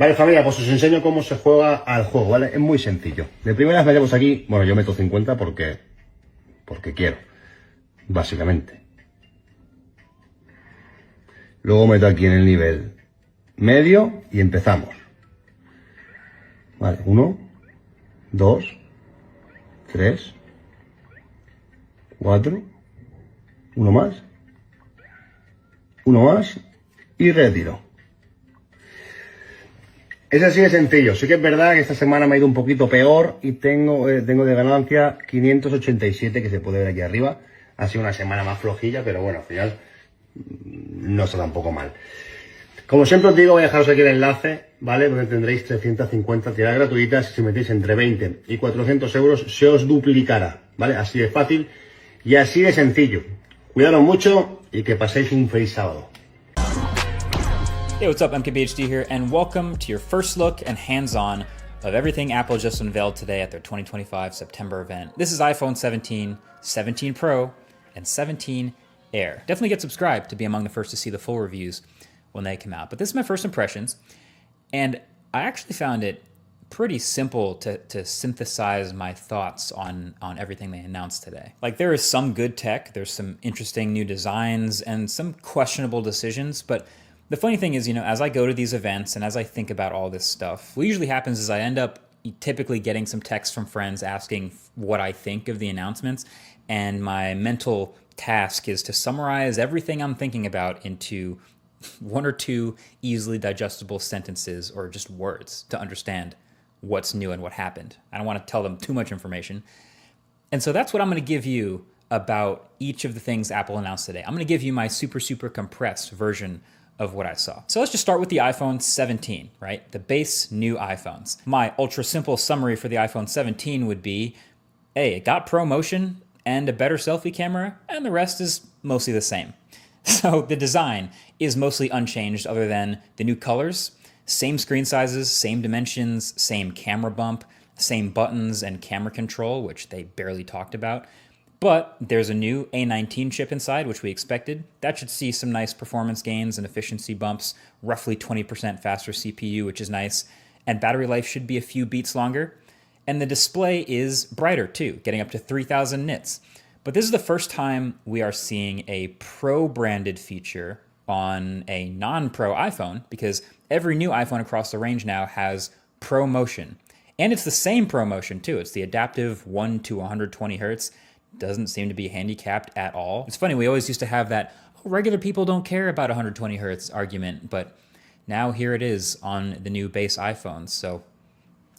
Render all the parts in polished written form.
Vale, familia, pues os enseño cómo se juega al juego, ¿vale? Es muy sencillo. De primeras metemos aquí, bueno, yo meto 50 porque quiero, básicamente. Luego meto aquí en el nivel medio y empezamos. Vale, 1, 2, 3, 4, uno más y retiro. Es así de sencillo. Sí que es verdad que esta semana me ha ido un poquito peor y tengo de ganancia 587 que se puede ver aquí arriba. Ha sido una semana más flojilla, pero bueno, al final no está tampoco mal. Como siempre os digo, voy a dejaros aquí el enlace, ¿vale? Donde tendréis 350 tiradas gratuitas. Si metéis entre 20 y 400 euros, se os duplicará, ¿vale? Así de fácil y así de sencillo. Cuidaros mucho y que paséis un feliz sábado. Hey, what's up? MKBHD here, and welcome to your first look and hands-on of everything Apple just unveiled today at their 2025 September event. This is iPhone 17, 17 Pro, and 17 Air. Definitely get subscribed to be among the first to see the full reviews when they come out. But this is my first impressions, and I actually found it pretty simple to synthesize my thoughts on everything they announced today. Like, there is some good tech, there's some interesting new designs, and some questionable decisions, but the funny thing is, you know, as I go to these events and as I think about all this stuff, what usually happens is I end up typically getting some texts from friends asking what I think of the announcements, and my mental task is to summarize everything I'm thinking about into one or two easily digestible sentences or just words to understand what's new and what happened. I don't want to tell them too much information. And so that's what I'm going to give you about each of the things Apple announced today. I'm going to give you my super compressed version of what I saw. So let's just start with the iPhone 17, right? The base new iPhones. My ultra simple summary for the iPhone 17 would be, hey, it got ProMotion and a better selfie camera, and the rest is mostly the same. So the design is mostly unchanged other than the new colors, same screen sizes, same dimensions, same camera bump, same buttons and camera control, which they barely talked about. But there's a new A19 chip inside, which we expected. That should see some nice performance gains and efficiency bumps, roughly 20% faster CPU, which is nice. And battery life should be a few beats longer. And the display is brighter too, getting up to 3000 nits. But this is the first time we are seeing a Pro-branded feature on a non-Pro iPhone, because every new iPhone across the range now has ProMotion. And it's the same ProMotion too. It's the adaptive 1 to 120 hertz. Doesn't seem to be handicapped at all. It's funny, we always used to have that, oh, regular people don't care about 120 hertz argument, but now here it is on the new base iPhones. So,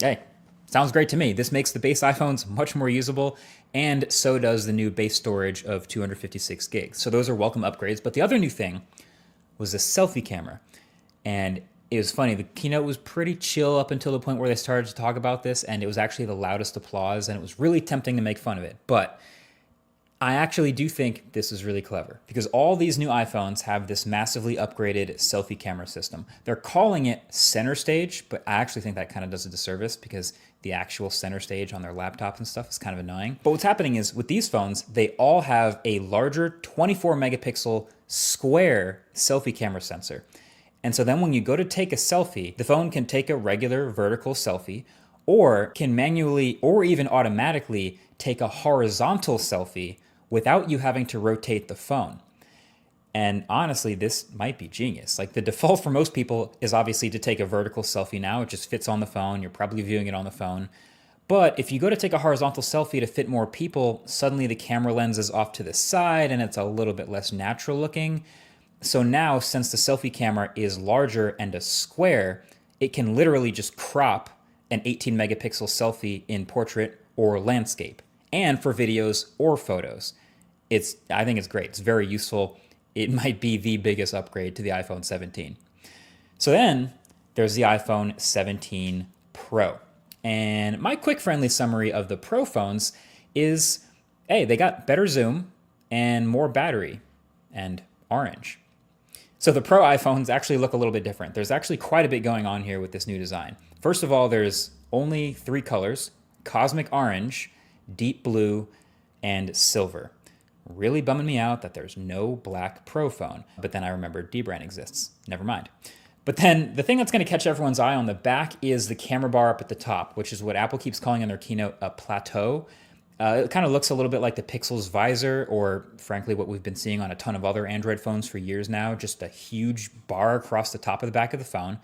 hey, sounds great to me. This makes the base iPhones much more usable, and so does the new base storage of 256 gigs. So those are welcome upgrades. But the other new thing was the selfie camera. And it was funny, the keynote was pretty chill up until the point where they started to talk about this, and it was actually the loudest applause, and it was really tempting to make fun of it. But I actually do think this is really clever, because all these new iPhones have this massively upgraded selfie camera system. They're calling it Center Stage, but I actually think that kind of does a disservice, because the actual center stage on their laptops and stuff is kind of annoying. But what's happening is with these phones, they all have a larger 24 megapixel square selfie camera sensor. And so then when you go to take a selfie, the phone can take a regular vertical selfie, or can manually or even automatically take a horizontal selfie without you having to rotate the phone. And honestly, this might be genius. Like, the default for most people is obviously to take a vertical selfie now. It just fits on the phone. You're probably viewing it on the phone. But if you go to take a horizontal selfie to fit more people, suddenly the camera lens is off to the side and it's a little bit less natural looking. So now, since the selfie camera is larger and a square, it can literally just crop an 18 megapixel selfie in portrait or landscape, and for videos or photos. I think it's great. It's very useful. It might be the biggest upgrade to the iPhone 17. So then there's the iPhone 17 Pro. And my quick friendly summary of the Pro phones is, hey, they got better zoom and more battery and orange. So the Pro iPhones actually look a little bit different. There's actually quite a bit going on here with this new design. First of all, there's only 3 colors: cosmic orange, deep blue, and silver. Really bumming me out that there's no black Pro phone. But then I remembered dbrand exists. Never mind. But then the thing that's going to catch everyone's eye on the back is the camera bar up at the top, which is what Apple keeps calling in their keynote a plateau. It kind of looks a little bit like the Pixel's visor, or frankly, what we've been seeing on a ton of other Android phones for years now, just a huge bar across the top of the back of the phone.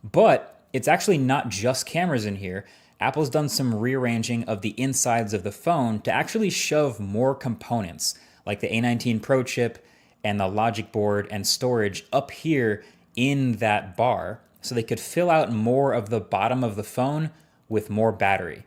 But it's actually not just cameras in here. Apple's done some rearranging of the insides of the phone to actually shove more components, like the A19 Pro chip and the logic board and storage up here in that bar, so they could fill out more of the bottom of the phone with more battery.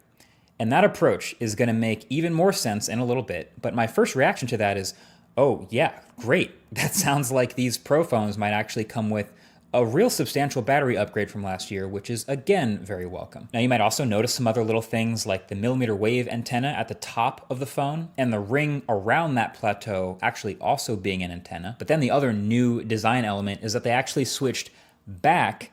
And that approach is going to make even more sense in a little bit. But my first reaction to that is, oh yeah, great. That sounds like these Pro phones might actually come with a real substantial battery upgrade from last year, which is again very welcome. Now you might also notice some other little things like the millimeter wave antenna at the top of the phone and the ring around that plateau actually also being an antenna. But then the other new design element is that they actually switched back